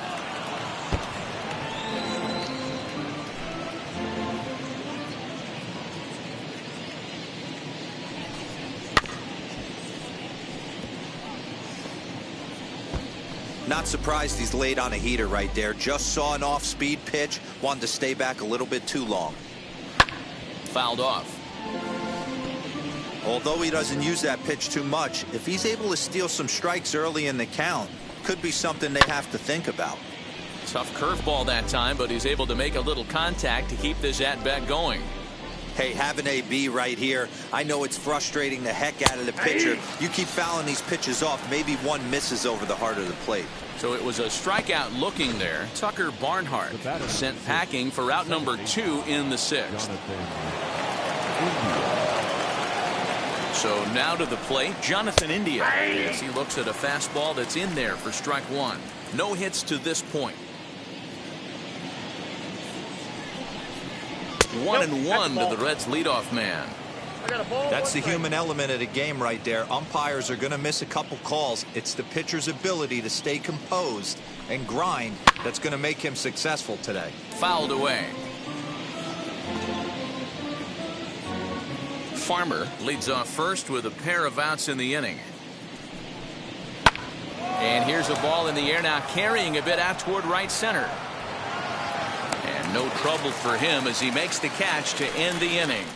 Not surprised he's laid on a heater right there. Just saw an off-speed pitch. Wanted to stay back a little bit too long. Fouled off. Although he doesn't use that pitch too much, if he's able to steal some strikes early in the count, could be something they have to think about. Tough curveball that time, but he's able to make a little contact to keep this at-bat going. Hey, have an AB right here. I know it's frustrating the heck out of the pitcher. You keep fouling these pitches off, maybe one misses over the heart of the plate. So it was a strikeout looking there. Tucker Barnhart sent packing for out number 2 in the 6th. So now to the plate, Jonathan India, as he looks at a fastball that's in there for strike 1. No hits to this point. 1-1 to the Reds leadoff man. That's the human element of the game right there. Umpires are going to miss a couple calls. It's the pitcher's ability to stay composed and grind that's going to make him successful today. Fouled away. Farmer leads off first with a pair of outs in the inning. And here's a ball in the air now, carrying a bit out toward right center. And no trouble for him as he makes the catch to end the inning.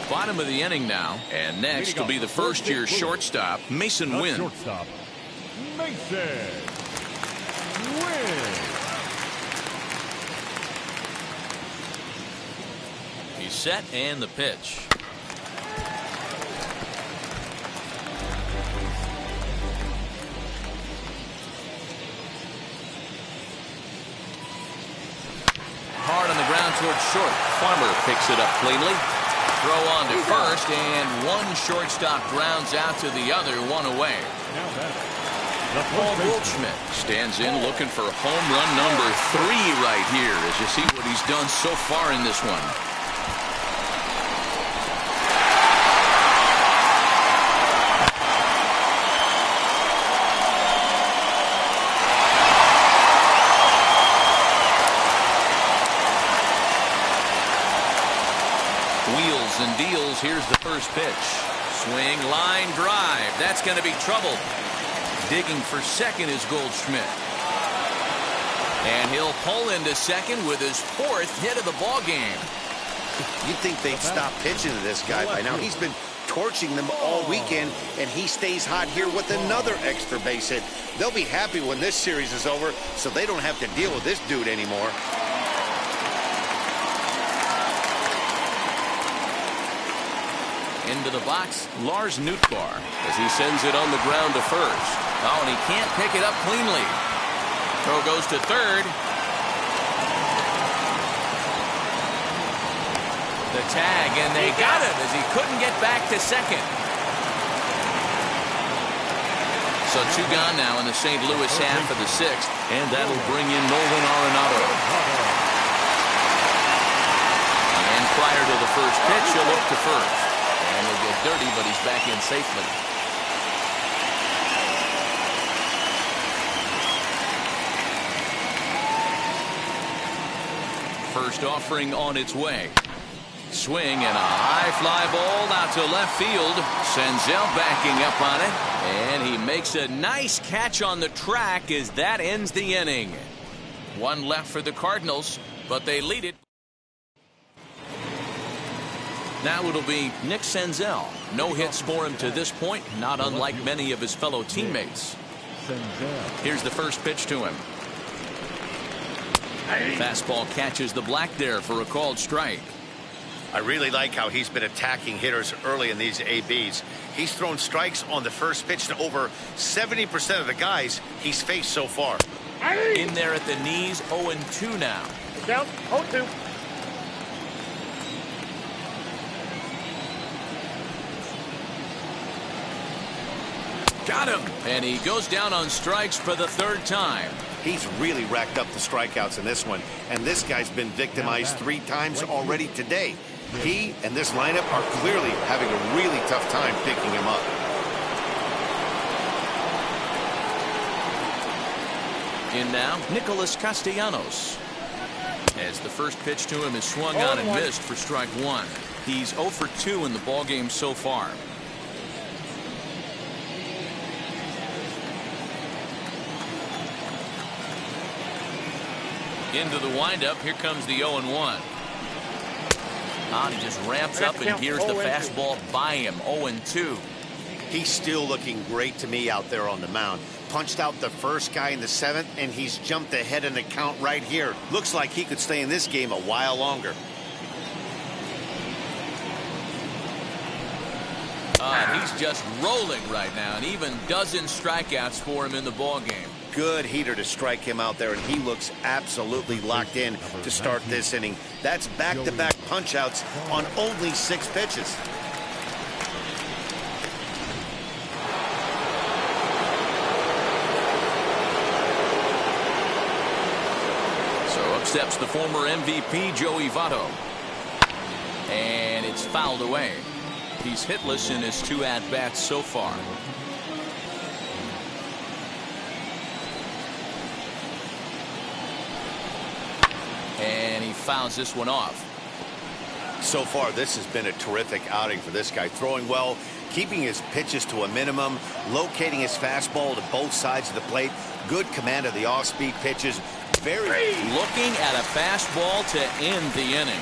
Bottom of the inning now, and next will be the first-year shortstop, Mason Wynn. Shortstop, Mason Wynn. He's set, and the pitch. Farmer picks it up cleanly. Throw on to first, and one shortstop grounds out to the other, one away. Goldschmidt stands in looking for home run number 3 right here as you see what he's done so far in this one. Wheels and deals. Here's the first pitch. Swing, line, drive. That's going to be trouble. Digging for second is Goldschmidt. And he'll pull into second with his 4th hit of the ball game. You'd think they'd stop pitching to this guy by now. He's been torching them all weekend, and he stays hot here with another extra base hit. They'll be happy when this series is over, so they don't have to deal with this dude anymore. Into the box, Lars Nootbaar, as he sends it on the ground to first. Oh, and he can't pick it up cleanly. Throw goes to third. The tag, and they got him as he couldn't get back to second. So 2 gone now in the St. Louis half of the 6th, and that'll bring in Nolan Arenado. And prior to the first pitch, he'll look to first. And he'll get dirty, but he's back in safely. First offering on its way. Swing and a high fly ball out to left field. Senzel backing up on it. And he makes a nice catch on the track as that ends the inning. 1 left for the Cardinals, but they lead it. Now it'll be Nick Senzel. No hits for him to this point, not unlike many of his fellow teammates. Here's the first pitch to him. Fastball catches the black there for a called strike. I really like how he's been attacking hitters early in these ABs. He's thrown strikes on the first pitch to over 70% of the guys he's faced so far. In there at the knees, 0-2 now. Down, 0-2. Got him. And he goes down on strikes for the 3rd time. He's really racked up the strikeouts in this one, and this guy's been victimized 3 times already today. He and this lineup are clearly having a really tough time picking him up. In now, Nicholas Castellanos. As the first pitch to him is swung on and missed for strike 1. He's 0 for 2 in the ballgame so far. Into the windup. Here comes the 0-1. He just ramps up, and here's the fastball by him. 0-2. He's still looking great to me out there on the mound. Punched out the first guy in the 7th, and he's jumped ahead in the count right here. Looks like he could stay in this game a while longer. He's just rolling right now, and even dozen strikeouts for him in the ballgame. Good heater to strike him out there, and he looks absolutely locked in to start this inning. That's back-to-back punch-outs on only 6 pitches. So up steps the former MVP, Joey Votto. And it's fouled away. He's hitless in his 2 at-bats so far. And he fouls this one off. So far, this has been a terrific outing for this guy. Throwing well, keeping his pitches to a minimum, locating his fastball to both sides of the plate. Good command of the off-speed pitches. Looking at a fastball to end the inning.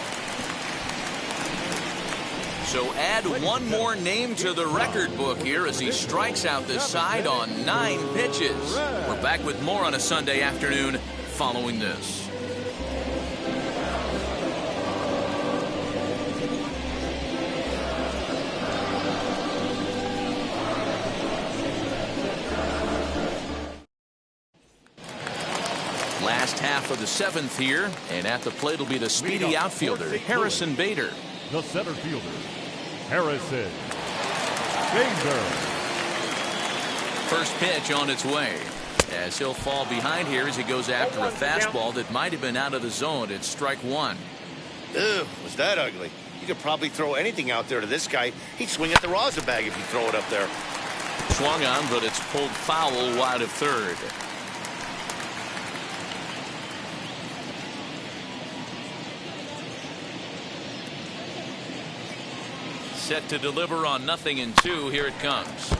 So add one more name to the record book here as he strikes out this side on 9 pitches. We're back with more on a Sunday afternoon following this. Last half of the 7th here, and at the plate will be the speedy outfielder, Harrison Bader. The center fielder, Harrison Bader. First pitch on its way, as he'll fall behind here as he goes after a fastball that might have been out of the zone. It's strike one. Ew, was that ugly? You could probably throw anything out there to this guy. He'd swing at the rosin bag if you throw it up there. Swung on, but it's pulled foul wide of third. Set to deliver on 0-2. Here it comes.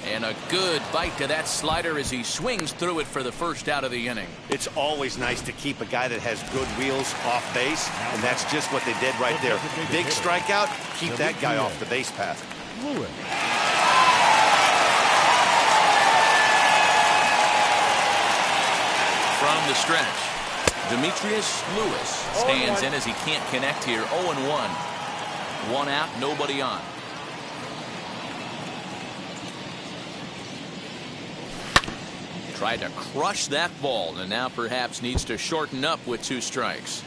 And a good bite to that slider as he swings through it for the first out of the inning. It's always nice to keep a guy that has good wheels off base, and that's just what they did right there. Big strikeout, keep that guy off the base path. Lewis. From the stretch, Demetrius Lewis stands in as he can't connect here. 0-1. One out, nobody on. Tried to crush that ball, and now perhaps needs to shorten up with 2 strikes.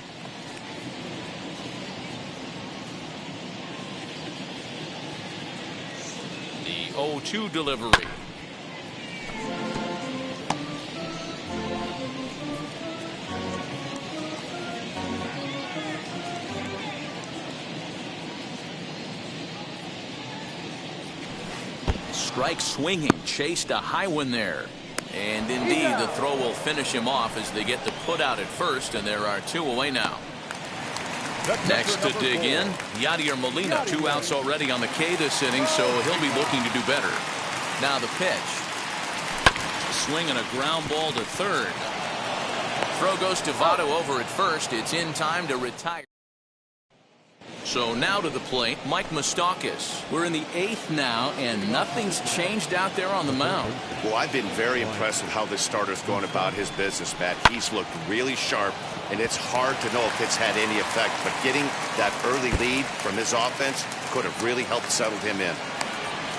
The 0-2 delivery. Strike swinging, chased a high one there. And indeed, the throw will finish him off as they get the put out at first, and there are 2 away now. Next to dig in, Yadier Molina. 2 outs already on the K this inning, so he'll be looking to do better. Now the pitch. Swing and a ground ball to third. Throw goes to Votto over at first. It's in time to retire. So now to the plate, Mike Moustakas. We're in the 8th now, and nothing's changed out there on the mound. Well, I've been very impressed with how this starter's going about his business, Matt. He's looked really sharp, and it's hard to know if it's had any effect. But getting that early lead from his offense could have really helped settle him in.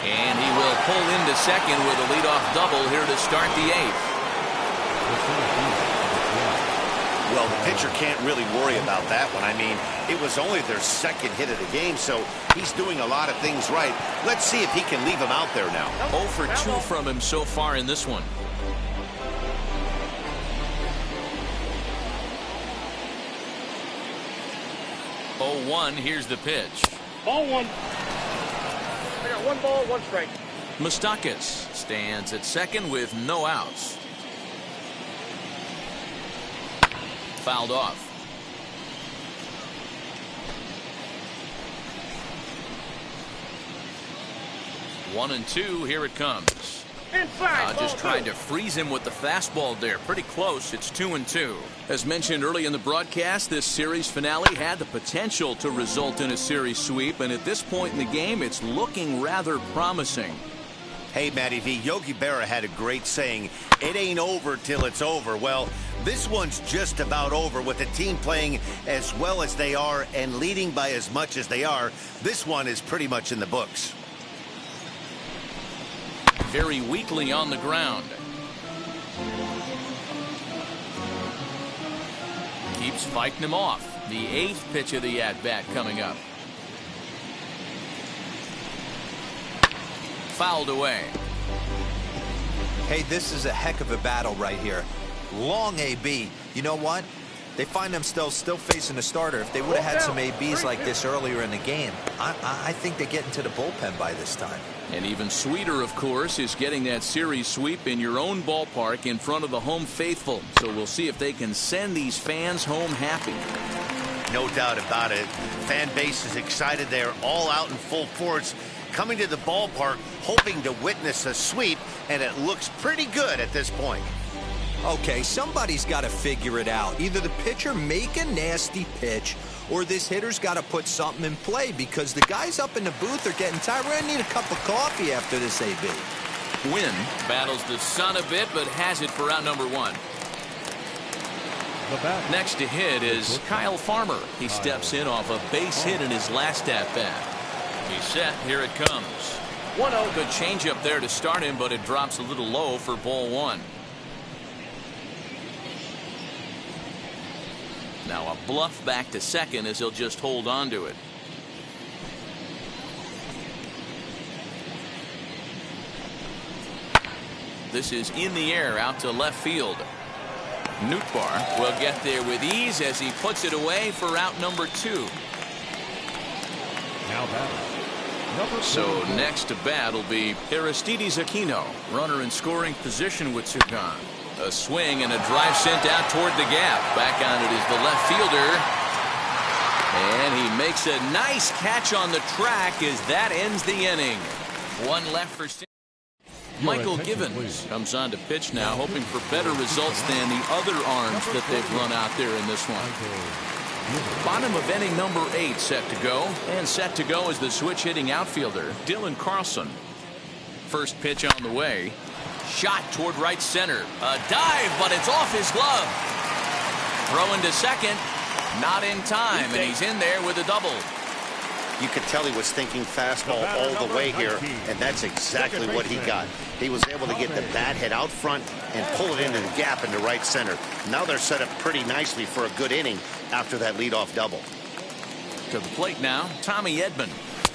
And he will pull into second with a leadoff double here to start the 8th. Well, the pitcher can't really worry about that one. I mean, it was only their 2nd hit of the game, so he's doing a lot of things right. Let's see if he can leave him out there now. 0 for 2 from him so far in this one. Oh, 1, here's the pitch. Ball 1. I got 1 ball, 1 strike. Moustakas stands at second with no outs. Fouled off. 1-2. Here it comes. Inside. Just trying to freeze him with the fastball there. Pretty close. It's 2-2. As mentioned early in the broadcast, this series finale had the potential to result in a series sweep, and at this point in the game, it's looking rather promising. Hey, Matty V, Yogi Berra had a great saying, it ain't over till it's over. Well, this one's just about over with the team playing as well as they are and leading by as much as they are. This one is pretty much in the books. Very weakly on the ground. Keeps fighting him off. The 8th pitch of the at-bat coming up. Fouled away. Hey, this is a heck of a battle right here. Long AB. You know what? They find themselves still facing a starter. If they would have had some ABs like this earlier in the game, I think they get into the bullpen by this time. And even sweeter, of course, is getting that series sweep in your own ballpark in front of the home faithful. So we'll see if they can send these fans home happy. No doubt about it. Fan base is excited. They're all out in full force, coming to the ballpark, hoping to witness a sweep, and it looks pretty good at this point. Okay, somebody's got to figure it out. Either the pitcher make a nasty pitch, or this hitter's got to put something in play, because the guys up in the booth are getting tired. We're going to need a cup of coffee after this AB. Wynn battles the sun a bit, but has it for out number 1. The bat. Next to hit is Kyle Farmer. He steps in off a base hit in his last at-bat. He's set. Here it comes. 1-0. Good changeup there to start him, but it drops a little low for ball one. Now a bluff back to second as he'll just hold on to it. This is in the air out to left field. Nootbaar will get there with ease as he puts it away for out number 2. Now So next to bat will be Aristides Aquino, runner in scoring position with Sugan. A swing and a drive sent out toward the gap. Back on it is the left fielder. And he makes a nice catch on the track as that ends the inning. One left for Michael Givens comes on to pitch now, hoping for better results than the other arms that they've run out there in this one. Bottom of inning number 8 set to go. And set to go is the switch hitting outfielder, Dylan Carlson. First pitch on the way. Shot toward right center. A dive, but it's off his glove. Throwing to second. Not in time, and he's in there with a double. You could tell he was thinking fastball all the way here, and that's exactly what he got. He was able to get the bat head out front and pull it into the gap into right center. Now they're set up pretty nicely for a good inning after that leadoff double. To the plate now, Tommy Edman,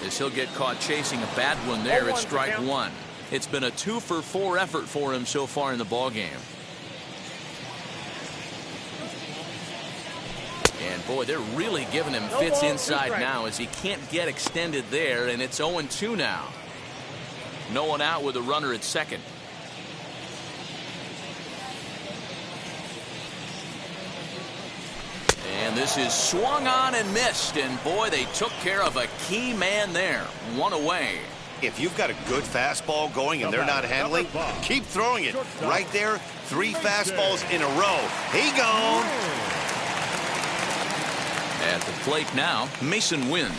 as he'll get caught chasing a bad one there at strike 1. It's been a 2-for-4 effort for him so far in the ballgame. And boy, they're really giving him fits inside now as he can't get extended there, and it's 0-2 now. No one out with a runner at second. And this is swung on and missed, and boy, they took care of a key man there. One away. If you've got a good fastball going and they're not handling, keep throwing it. Right there, 3 fastballs in a row. He gone. At the plate now, Mason Wynn.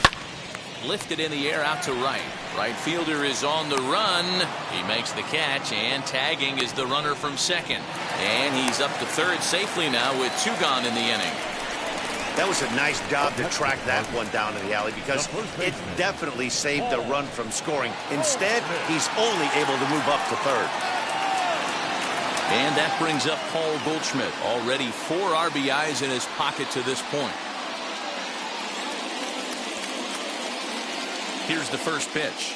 Lifted in the air out to right. Right fielder is on the run. He makes the catch, and tagging is the runner from second. And he's up to third safely now with 2 gone in the inning. That was a nice job to track that one down in the alley because it definitely saved the run from scoring. Instead, he's only able to move up to third. And that brings up Paul Goldschmidt. Already 4 RBIs in his pocket to this point. Here's the first pitch.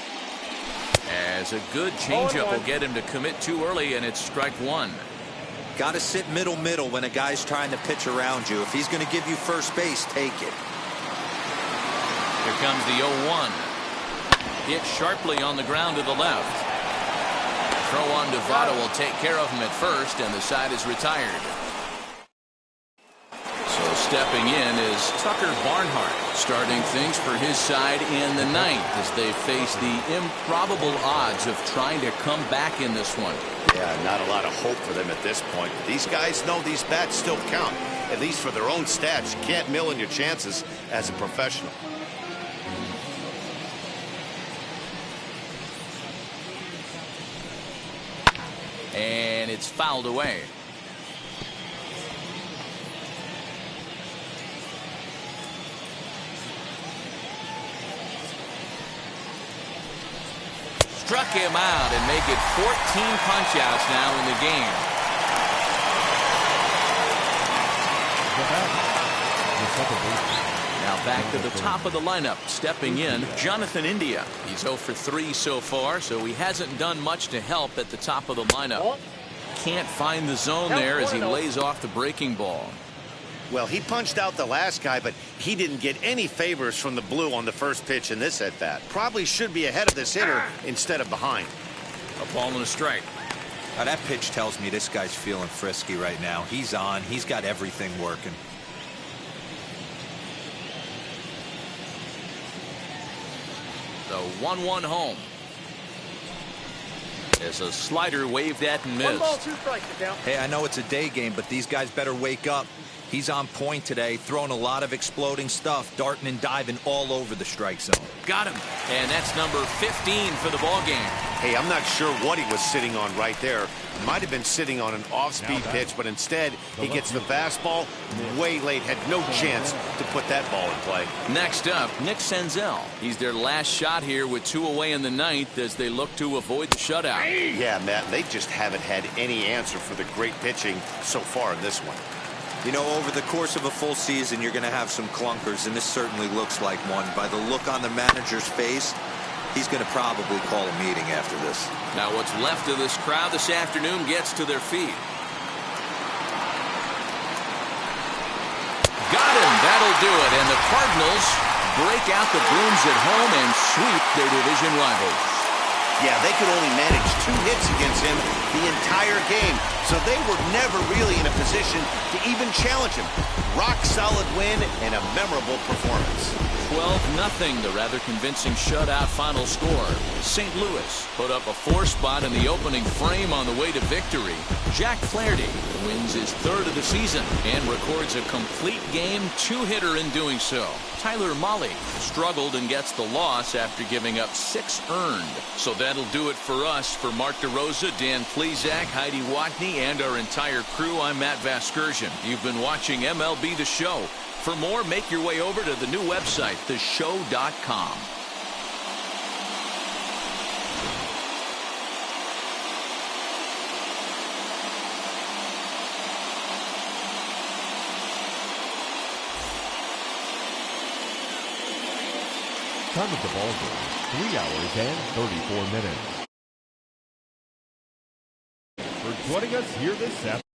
As a good changeup will get him to commit too early, and it's strike 1. Got to sit middle when a guy's trying to pitch around you. If he's going to give you first base, take it. Here comes the 0-1. Hit sharply on the ground to the left. Throw on to Votto will take care of him at first, and the side is retired. So stepping in is Tucker Barnhart, starting things for his side in the 9th as they face the improbable odds of trying to come back in this one. Yeah, not a lot of hope for them at this point. These guys know these bats still count, at least for their own stats. You can't mill in your chances as a professional. And it's fouled away. Struck him out and make it 14 punch-outs now in the game. Now back to the top of the lineup, stepping in, Jonathan India. He's 0 for 3 so far, so he hasn't done much to help at the top of the lineup. Can't find the zone there as he lays off the breaking ball. Well, he punched out the last guy, but he didn't get any favors from the blue on the first pitch in this at-bat. Probably should be ahead of this hitter instead of behind. A ball and a strike. Now that pitch tells me this guy's feeling frisky right now. He's on. He's got everything working. The 1-1 home. As a slider waved at and missed. 1 ball, 2 strikes, Hey, I know it's a day game, but these guys better wake up. He's on point today, throwing a lot of exploding stuff, darting and diving all over the strike zone. Got him. And that's number 15 for the ball game. Hey, I'm not sure what he was sitting on right there. Might have been sitting on an off-speed pitch, but instead he gets the fastball way late. Had no chance to put that ball in play. Next up, Nick Senzel. He's their last shot here with 2 away in the ninth as they look to avoid the shutout. Yeah, Matt, they just haven't had any answer for the great pitching so far in this one. You know, over the course of a full season, you're going to have some clunkers, and this certainly looks like one. By the look on the manager's face, he's going to probably call a meeting after this. Now what's left of this crowd this afternoon gets to their feet. Got him. That'll do it. And the Cardinals break out the brooms at home and sweep their division rivals. Yeah, they could only manage 2 hits against him the entire game, so they were never really in a position to even challenge him. Rock solid win and a memorable performance. 12-0, the rather convincing shutout final score. St. Louis put up a 4-spot in the opening frame on the way to victory. Jack Flaherty wins his 3rd of the season and records a complete game 2-hitter in doing so. Tyler Mahle struggled and gets the loss after giving up 6 earned. So that'll do it for us. For Mark DeRosa, Dan Plesac, Heidi Watney, and our entire crew, I'm Matt Vasgersian. You've been watching MLB The Show. For more, make your way over to the new website, theshow.com. Time at the ball game, 3 hours and 34 minutes. For joining us here this afternoon.